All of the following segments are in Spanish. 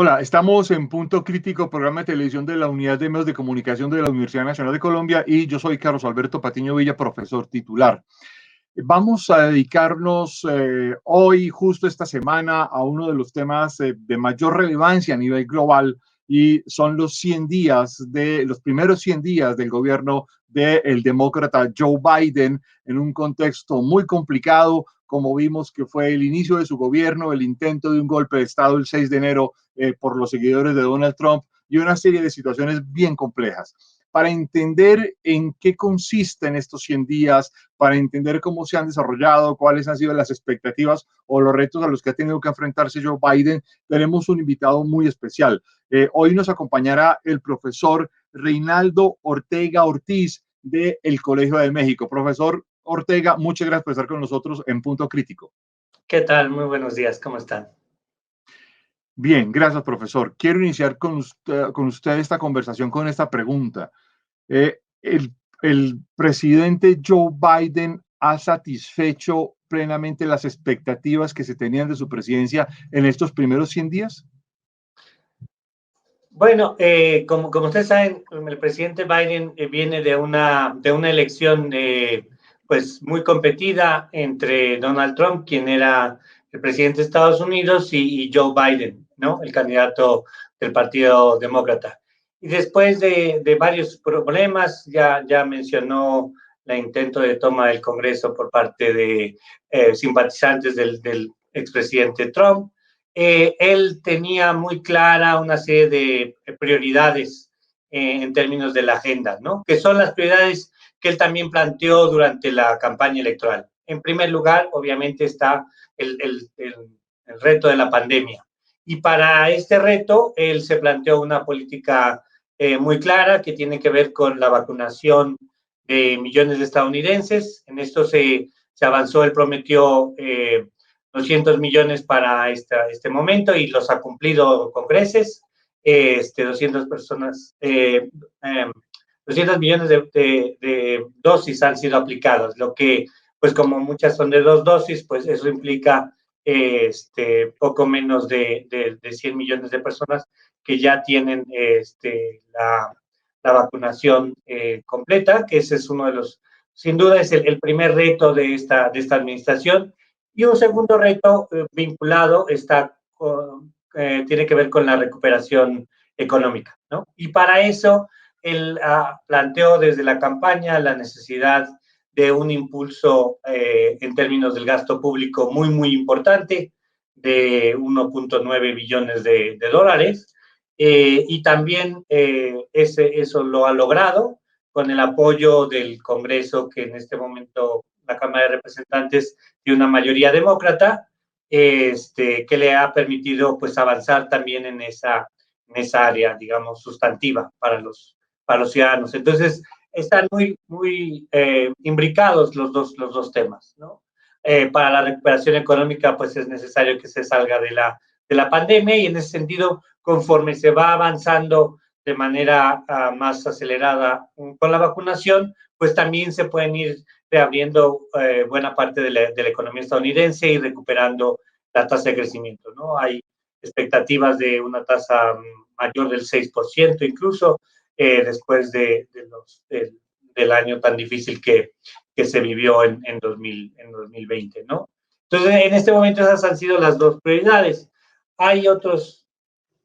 Hola, estamos en Punto Crítico, programa de televisión de la Unidad de Medios de Comunicación de la Universidad Nacional de Colombia, y yo soy Carlos Alberto Patiño Villa, profesor titular. Vamos a dedicarnos hoy, justo esta semana, a uno de los temas de mayor relevancia a nivel global, y son los los primeros 100 días del gobierno del demócrata Joe Biden, en un contexto muy complicado, como vimos que fue el inicio de su gobierno, el intento de un golpe de Estado el 6 de enero por los seguidores de Donald Trump, y una serie de situaciones bien complejas. Para entender en qué consisten estos 100 días, para entender cómo se han desarrollado, cuáles han sido las expectativas o los retos a los que ha tenido que enfrentarse Joe Biden, tenemos un invitado muy especial. Hoy nos acompañará el profesor Reinaldo Ortega Ortiz del Colegio de México. Profesor Ortega, muchas gracias por estar con nosotros en Punto Crítico. ¿Qué tal? Muy buenos días, ¿cómo están? Bien, gracias, profesor. Quiero iniciar con usted esta conversación con esta pregunta. ¿El presidente Joe Biden ha satisfecho plenamente las expectativas que se tenían de su presidencia en estos primeros 100 días? Bueno, como ustedes saben, el presidente Biden viene de una elección pues muy competida entre Donald Trump, quien era el presidente de Estados Unidos, y Joe Biden, ¿no? El candidato del Partido Demócrata. Y después de varios problemas, ya mencionó el intento de toma del Congreso por parte de simpatizantes del expresidente Trump. Él tenía muy clara una serie de prioridades en términos de la agenda, ¿no? Que son las prioridades que él también planteó durante la campaña electoral. En primer lugar, obviamente, está el reto de la pandemia. Y para este reto, él se planteó una política muy clara que tiene que ver con la vacunación de millones de estadounidenses. En esto se avanzó, él prometió 200 millones para este momento y los ha cumplido con creces. 200 millones de dosis han sido aplicadas, lo que, pues como muchas son de 2 dosis, pues eso implica poco menos de 100 millones de personas que ya tienen la vacunación completa, que ese es uno de los, sin duda es el primer reto de esta administración. Y un segundo reto vinculado tiene que ver con la recuperación económica, ¿no? Y para eso él planteó desde la campaña la necesidad de un impulso en términos del gasto público muy, muy importante, de 1.9 billones de dólares, y también eso lo ha logrado con el apoyo del Congreso, que en este momento la Cámara de Representantes tiene una mayoría demócrata, que le ha permitido pues avanzar también en esa área, digamos, sustantiva para los ciudadanos. Entonces, están muy imbricados los dos temas, ¿no? Para la recuperación económica, pues es necesario que se salga de la pandemia, y en ese sentido, conforme se va avanzando de manera más acelerada con la vacunación, pues también se pueden ir reabriendo buena parte de la economía estadounidense y recuperando la tasa de crecimiento, ¿no? Hay expectativas de una tasa mayor del 6% incluso, después del año tan difícil que se vivió en 2020, ¿no? Entonces, en este momento esas han sido las dos prioridades. Hay otros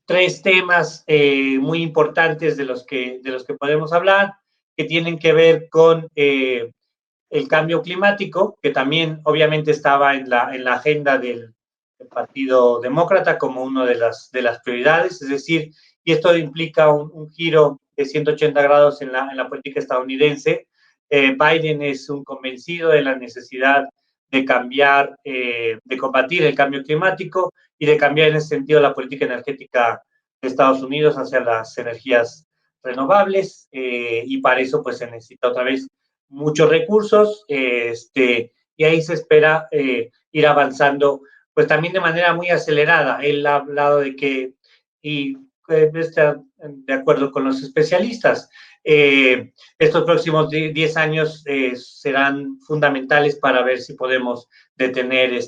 3 temas muy importantes de los que podemos hablar, que tienen que ver con el cambio climático, que también obviamente estaba en la agenda del Partido Demócrata como una de las prioridades, es decir, y esto implica un giro de 180 grados en la política estadounidense. Biden es un convencido de la necesidad de cambiar, de combatir el cambio climático y de cambiar en ese sentido la política energética de Estados Unidos hacia las energías renovables, y para eso pues se necesita otra vez muchos recursos, y ahí se espera ir avanzando pues también de manera muy acelerada. Él ha hablado de que, y está de acuerdo con los especialistas, estos próximos 10 años serán fundamentales para ver si podemos detener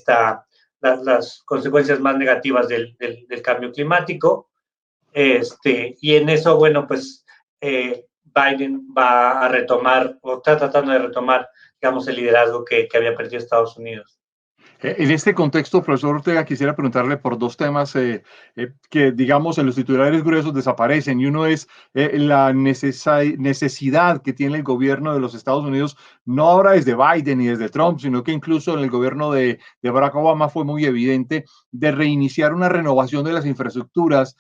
las consecuencias más negativas del cambio climático. Y en eso, bueno, pues Biden va a retomar, o está tratando de retomar, digamos, el liderazgo que había perdido Estados Unidos. En este contexto, profesor Ortega, quisiera preguntarle por dos temas que, digamos, en los titulares gruesos desaparecen. Y uno es la necesidad que tiene el gobierno de los Estados Unidos, no ahora desde Biden y desde Trump, sino que incluso en el gobierno de Barack Obama fue muy evidente, de reiniciar una renovación de las infraestructuras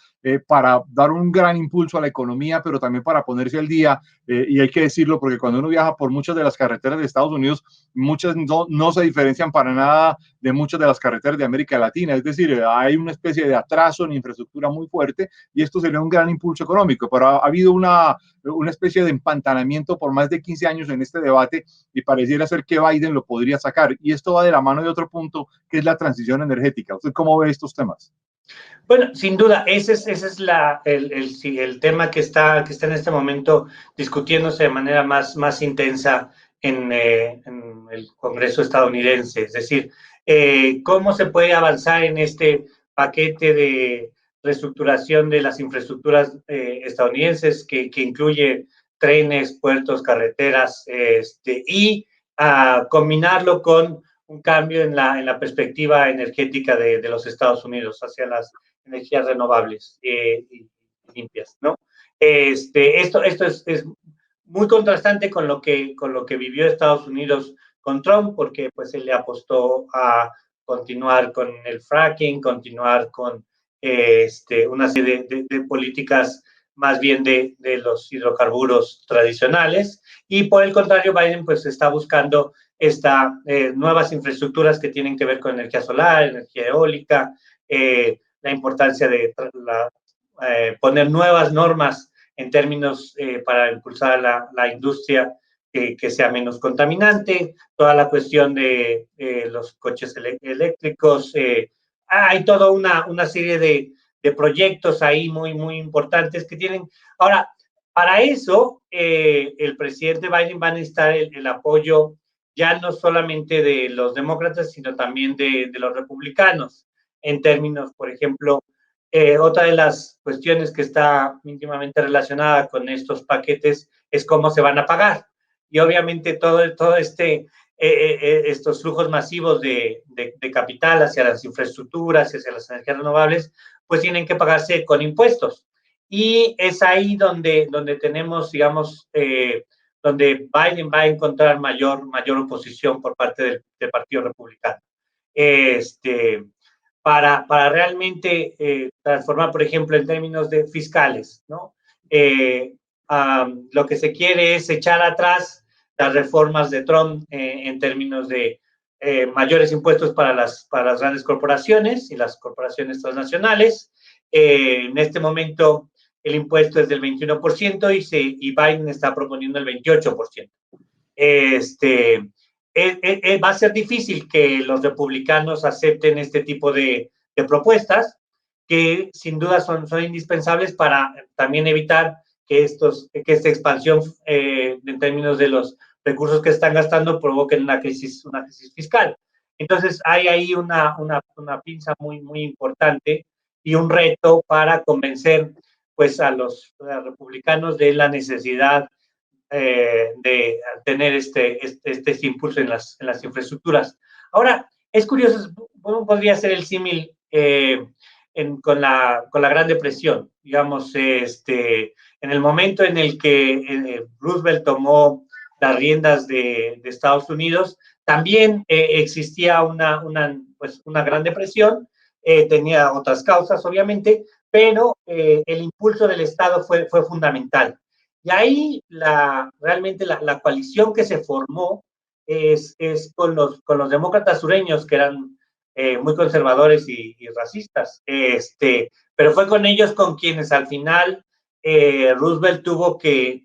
para dar un gran impulso a la economía, pero también para ponerse al día. Y hay que decirlo porque cuando uno viaja por muchas de las carreteras de Estados Unidos, muchas no se diferencian para nada de muchas de las carreteras de América Latina. Es decir, hay una especie de atraso en infraestructura muy fuerte y esto sería un gran impulso económico, pero ha habido una especie de empantanamiento por más de 15 años en este debate y pareciera ser que Biden lo podría sacar. Y esto va de la mano de otro punto, que es la transición energética. ¿Usted cómo ve estos temas? Bueno, sin duda, ese es el tema que está en este momento discutiéndose de manera más intensa en el Congreso estadounidense. Es decir, cómo se puede avanzar en este paquete de reestructuración de las infraestructuras estadounidenses que incluye trenes, puertos, carreteras, y combinarlo con un cambio en la perspectiva energética de los Estados Unidos hacia las energías renovables y limpias, ¿no? Esto es muy contrastante con lo que vivió Estados Unidos con Trump, porque pues él le apostó a continuar con el fracking, continuar con una serie de políticas más bien de los hidrocarburos tradicionales, y por el contrario Biden pues está buscando nuevas infraestructuras que tienen que ver con energía solar, energía eólica, la importancia de poner nuevas normas en términos para impulsar la industria que sea menos contaminante, toda la cuestión de los coches eléctricos. Hay toda una serie de proyectos ahí muy importantes que tienen. Ahora, para eso, el presidente Biden va a necesitar el apoyo ya no solamente de los demócratas, sino también de los republicanos, en términos, por ejemplo, otra de las cuestiones que está íntimamente relacionada con estos paquetes es cómo se van a pagar. Y obviamente todo estos flujos masivos de capital hacia las infraestructuras, hacia las energías renovables, pues tienen que pagarse con impuestos. Y es ahí donde tenemos, digamos, donde Biden va a encontrar mayor oposición por parte del Partido Republicano. Para realmente transformar, por ejemplo, en términos de fiscales, ¿no? Lo que se quiere es echar atrás las reformas de Trump en términos de mayores impuestos para las grandes corporaciones y las corporaciones transnacionales. En este momento el impuesto es del 21% y Biden está proponiendo el 28%. Va a ser difícil que los republicanos acepten este tipo de propuestas, que sin duda son indispensables para también evitar que esta expansión en términos de los recursos que están gastando provoquen una crisis fiscal. Entonces hay ahí una pinza muy importante y un reto para convencer pues a los republicanos de la necesidad de tener este impulso en las infraestructuras. Ahora, es curioso, ¿cómo podría ser el símil con la Gran Depresión? Digamos, en el momento en el que Roosevelt tomó las riendas de Estados Unidos, también existía una Gran Depresión, tenía otras causas, obviamente, pero el impulso del Estado fue fundamental. Y ahí realmente la coalición que se formó es con los demócratas sureños, que eran muy conservadores y racistas. Pero fue con ellos con quienes al final Roosevelt tuvo que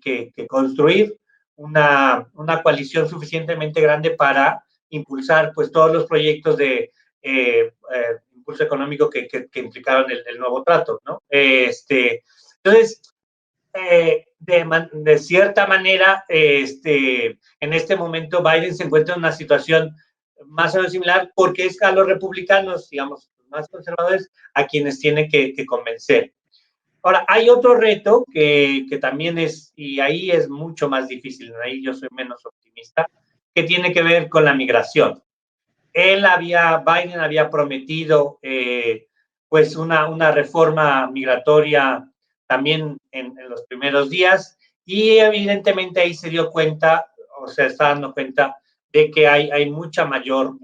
construir una coalición suficientemente grande para impulsar pues todos los proyectos de impulso económico que implicaron el nuevo trato, ¿no? Entonces, de cierta manera, en este momento Biden se encuentra en una situación más o menos similar porque es a los republicanos, digamos, más conservadores, a quienes tiene que convencer. Ahora, hay otro reto que también es, y ahí es mucho más difícil, ahí yo soy menos optimista, que tiene que ver con la migración. Biden había prometido pues una reforma migratoria también en los primeros días y evidentemente ahí se dio cuenta, o se está dando cuenta de que hay mucha mayor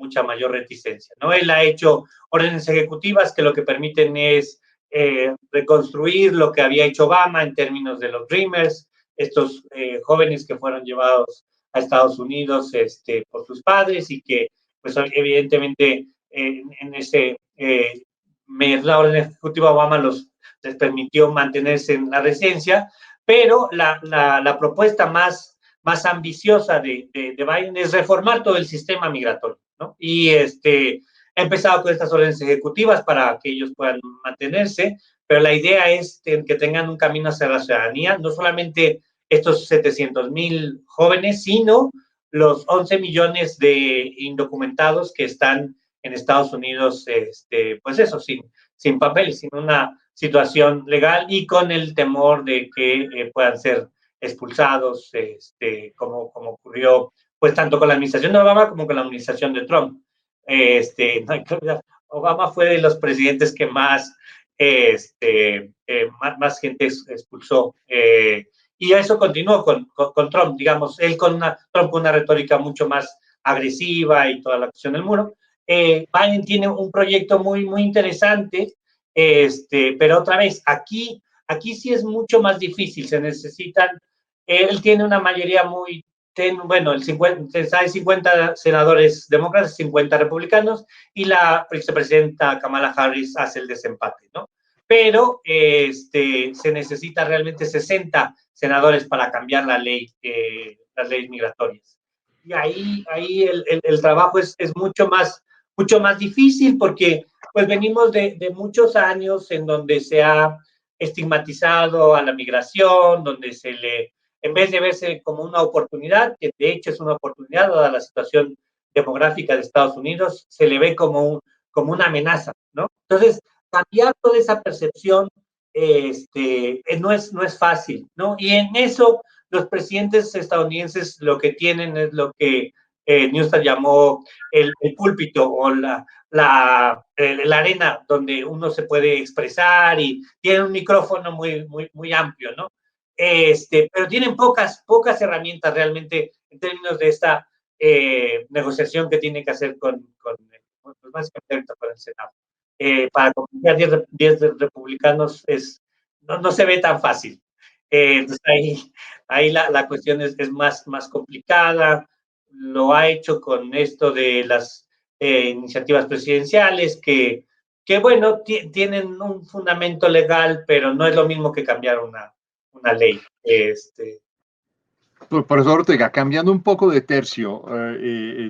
reticencia, ¿no? Él ha hecho órdenes ejecutivas que lo que permiten es reconstruir lo que había hecho Obama en términos de los Dreamers, estos jóvenes que fueron llevados a Estados Unidos por sus padres y que pues evidentemente en ese la orden ejecutiva Obama les permitió mantenerse en la residencia, pero la propuesta más ambiciosa de Biden es reformar todo el sistema migratorio, ¿no? Y ha empezado con estas órdenes ejecutivas para que ellos puedan mantenerse, pero la idea es que tengan un camino hacia la ciudadanía, no solamente estos 700,000 jóvenes, sino los 11 millones de indocumentados que están en Estados Unidos, pues eso, sin papel, sin una situación legal y con el temor de que puedan ser expulsados, como ocurrió, pues tanto con la administración de Obama como con la administración de Trump. Obama fue de los presidentes que más gente expulsó. Y eso continuó con Trump, digamos, él Trump con una retórica mucho más agresiva y toda la cuestión del muro. Biden tiene un proyecto muy interesante, pero otra vez, aquí sí es mucho más difícil, se necesitan, él tiene una mayoría bueno, hay 50 senadores demócratas, 50 republicanos, y la vicepresidenta Kamala Harris hace el desempate, ¿no? Pero se necesita realmente 60 senadores para cambiar las leyes migratorias. Y ahí el trabajo es mucho más difícil porque pues venimos de muchos años en donde se ha estigmatizado a la migración, donde en vez de verse como una oportunidad, que de hecho es una oportunidad dada la situación demográfica de Estados Unidos, se le ve como una amenaza, ¿no? Entonces, cambiar toda esa percepción no es fácil, ¿no? Y en eso los presidentes estadounidenses lo que tienen es lo que Newstat llamó el púlpito o la arena donde uno se puede expresar y tiene un micrófono muy amplio, ¿no? Pero tienen pocas herramientas realmente en términos de esta negociación que tiene que hacer con básicamente con el Senado. Para convencer a 10 republicanos no se ve tan fácil. Entonces ahí la cuestión es más complicada. Lo ha hecho con esto de las iniciativas presidenciales que bueno, tienen un fundamento legal, pero no es lo mismo que cambiar una ley. Profesor Ortega, cambiando un poco de tercio,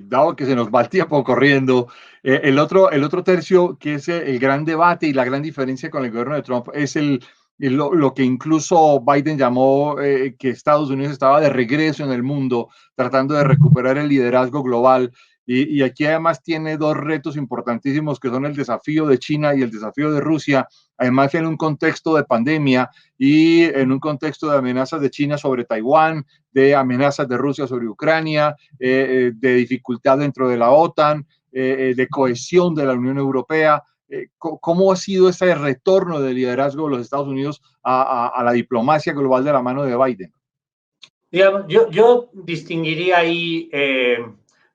dado que se nos va el tiempo corriendo, el otro tercio, que es el gran debate y la gran diferencia con el gobierno de Trump, es lo que incluso Biden llamó que Estados Unidos estaba de regreso en el mundo, tratando de recuperar el liderazgo global. Y aquí además tiene dos retos importantísimos, que son el desafío de China y el desafío de Rusia, además en un contexto de pandemia y en un contexto de amenazas de China sobre Taiwán, de amenazas de Rusia sobre Ucrania, de dificultad dentro de la OTAN, de cohesión de la Unión Europea. ¿Cómo ha sido ese retorno del liderazgo de los Estados Unidos a la diplomacia global de la mano de Biden? Digamos, yo distinguiría ahí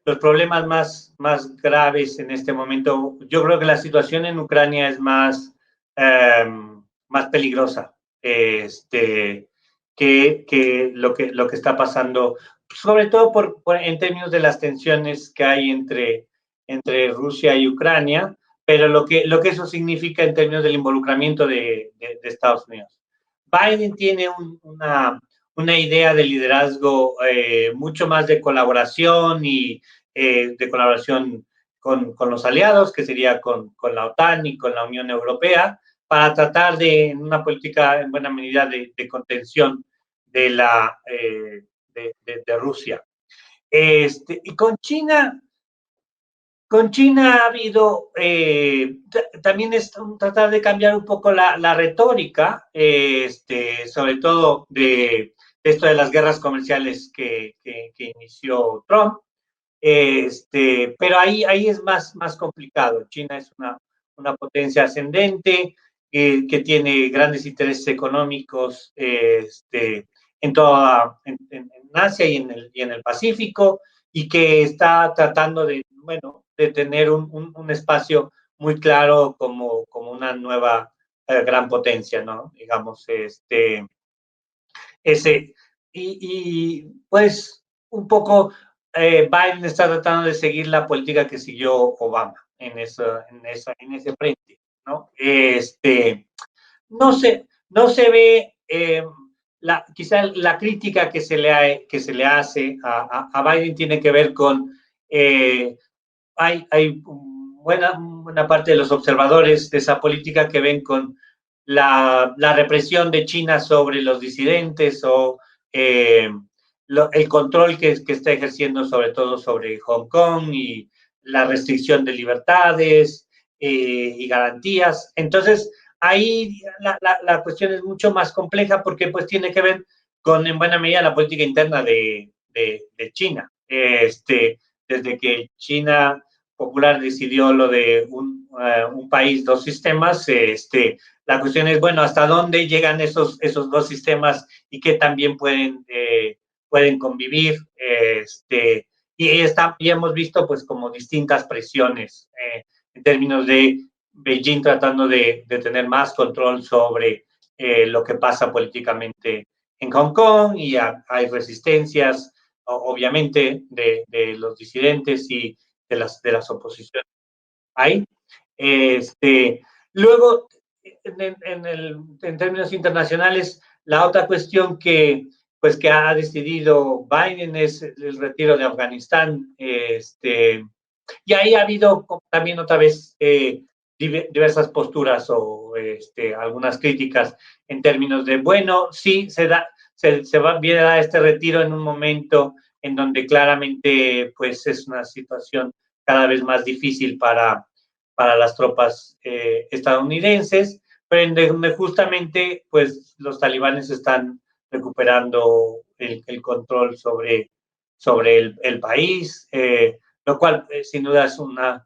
los problemas más graves en este momento. Yo creo que la situación en Ucrania es más peligrosa que lo que está pasando, sobre todo en términos de las tensiones que hay entre Rusia y Ucrania, pero lo que eso significa en términos del involucramiento de Estados Unidos. Biden tiene una idea de liderazgo mucho más de colaboración y de colaboración con los aliados, que sería con la OTAN y con la Unión Europea, para tratar de una política en buena medida de contención de Rusia. Y con China, Con China ha habido, también es tratar de cambiar un poco la retórica, sobre todo de esto de las guerras comerciales que inició Trump, pero ahí es más complicado. China es una potencia ascendente que tiene grandes intereses económicos en Asia y en el Pacífico, y que está tratando de, bueno, de tener un espacio muy claro como una nueva gran potencia, ¿no? Digamos, ese, pues un poco Biden está tratando de seguir la política que siguió Obama en ese frente, ¿no? No se ve quizá la crítica que se le hace a Biden tiene que ver con hay buena parte de los observadores de esa política que ven con la represión de China sobre los disidentes o el control que está ejerciendo sobre todo sobre Hong Kong y la restricción de libertades y garantías. Entonces, ahí la cuestión es mucho más compleja porque pues tiene que ver con, en buena medida, la política interna de China. Desde que China Popular decidió lo de un país, dos sistemas, la cuestión es, bueno, ¿hasta dónde llegan esos dos sistemas y qué también pueden convivir? Y hemos visto pues como distintas presiones en términos de Beijing tratando de tener más control sobre lo que pasa políticamente en Hong Kong, y hay resistencias, obviamente, de los disidentes y de las oposiciones ahí. Luego, en términos internacionales, la otra cuestión que ha decidido Biden es el retiro de Afganistán. Y ahí ha habido también otra vez diversas posturas o algunas críticas en términos de, bueno, sí, viene a dar este retiro en un momento en donde claramente pues es una situación cada vez más difícil para las tropas estadounidenses, pero en donde justamente pues los talibanes están recuperando el control sobre el país, lo cual sin duda es una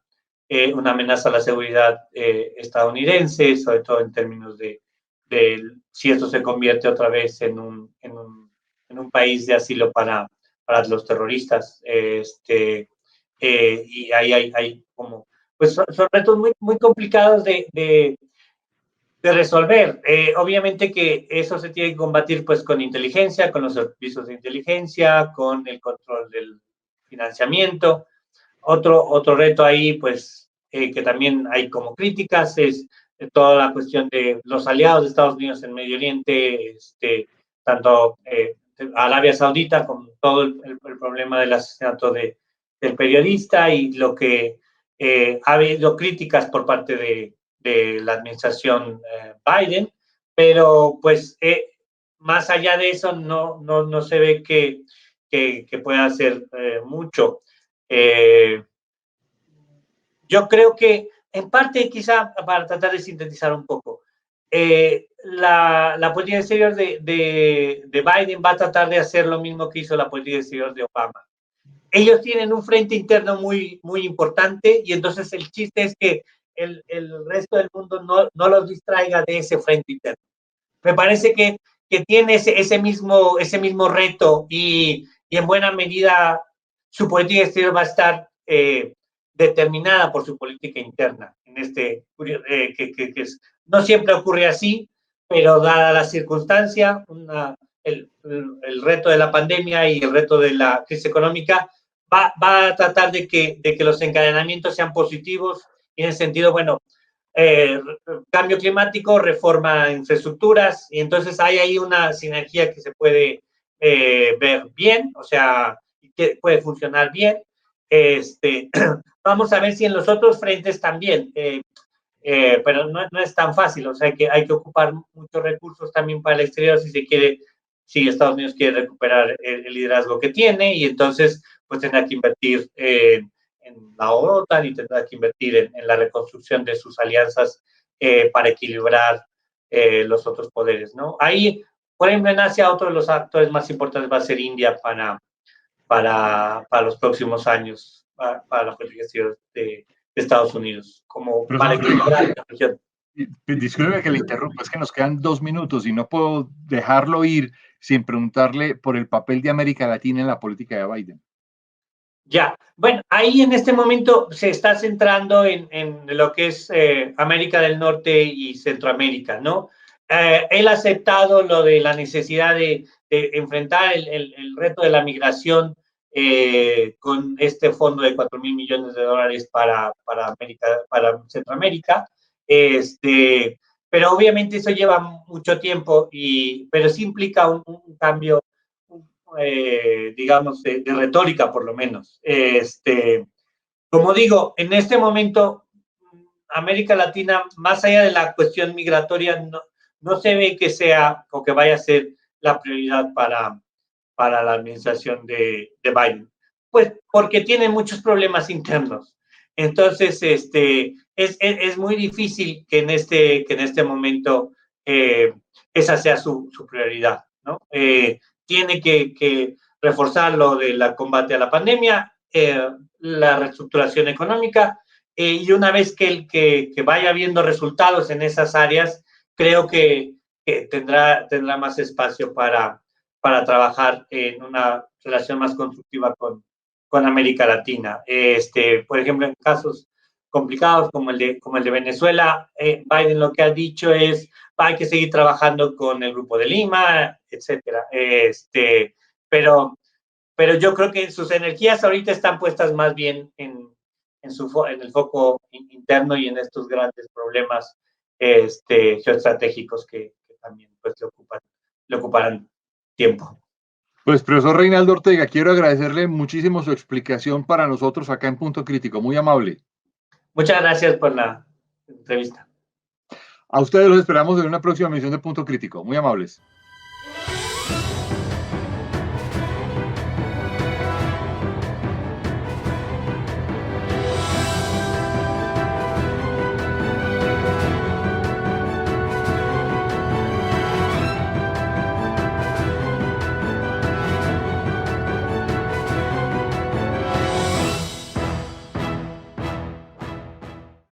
amenaza a la seguridad estadounidense, sobre todo en términos de si esto se convierte otra vez en un país de asilo para los terroristas. Y ahí hay como, pues son retos muy complicados de resolver. Obviamente que eso se tiene que combatir pues con inteligencia, con los servicios de inteligencia, con el control del financiamiento. Otro reto ahí, pues, que también hay como críticas, es toda la cuestión de los aliados de Estados Unidos en Medio Oriente, tanto Arabia Saudita, con todo el problema del asesinato del periodista, y lo que ha habido críticas por parte de la administración Biden, pero pues más allá de eso no se ve que pueda hacer mucho. Yo creo que, en parte, quizá para tratar de sintetizar un poco, la política exterior de Biden va a tratar de hacer lo mismo que hizo la política exterior de Obama. Ellos tienen un frente interno muy importante, y entonces el chiste es que el resto del mundo no los distraiga de ese frente interno. Me parece que tiene ese mismo reto, y en buena medida su política exterior va a estar determinada por su política interna. No siempre ocurre así, pero dada la circunstancia, el reto de la pandemia y el reto de la crisis económica, va a tratar de que los encadenamientos sean positivos, y en el sentido, bueno, cambio climático, reforma de infraestructuras, y entonces hay ahí una sinergia que se puede ver bien, o sea, que puede funcionar bien. Vamos a ver si en los otros frentes también, pero no es tan fácil, o sea, que hay que ocupar muchos recursos también para el exterior si Estados Unidos quiere recuperar el liderazgo que tiene, y entonces pues tendrá que invertir la OTAN y tendrá que invertir en la reconstrucción de sus alianzas para equilibrar los otros poderes, ¿no? Ahí, por ejemplo, en Asia, otro de los actores más importantes va a ser India para los próximos años, para la política de Estados Unidos, como para equilibrar la región. Disculpe que le interrumpa, es que nos quedan 2 minutos y no puedo dejarlo ir sin preguntarle por el papel de América Latina en la política de Biden. Ya, bueno, ahí en este momento se está centrando en lo que es América del Norte y Centroamérica, ¿no? Él ha aceptado lo de la necesidad de enfrentar el reto de la migración con este fondo de $4,000 millones para Centroamérica. Pero obviamente eso lleva mucho tiempo, pero sí implica un cambio, digamos, de retórica por lo menos. Como digo, en este momento América Latina, más allá de la cuestión migratoria, no se ve que sea o que vaya a ser la prioridad para la administración de Biden. Pues porque tiene muchos problemas internos. Entonces, es muy difícil que en este momento esa sea su prioridad, ¿no? Tiene que reforzar lo del combate a la pandemia, la reestructuración económica, y una vez que vaya viendo resultados en esas áreas, creo que tendrá más espacio para trabajar en una relación más constructiva con América Latina. Por ejemplo, en casos complicados como el de Venezuela, Biden lo que ha dicho es hay que seguir trabajando con el Grupo de Lima, etcétera. Pero yo creo que sus energías ahorita están puestas más bien en el foco interno y en estos grandes problemas geoestratégicos que también pues, le ocuparán tiempo. Pues, profesor Reinaldo Ortega, quiero agradecerle muchísimo su explicación para nosotros acá en Punto Crítico. Muy amable. Muchas gracias por la entrevista. A ustedes los esperamos en una próxima emisión de Punto Crítico. Muy amables.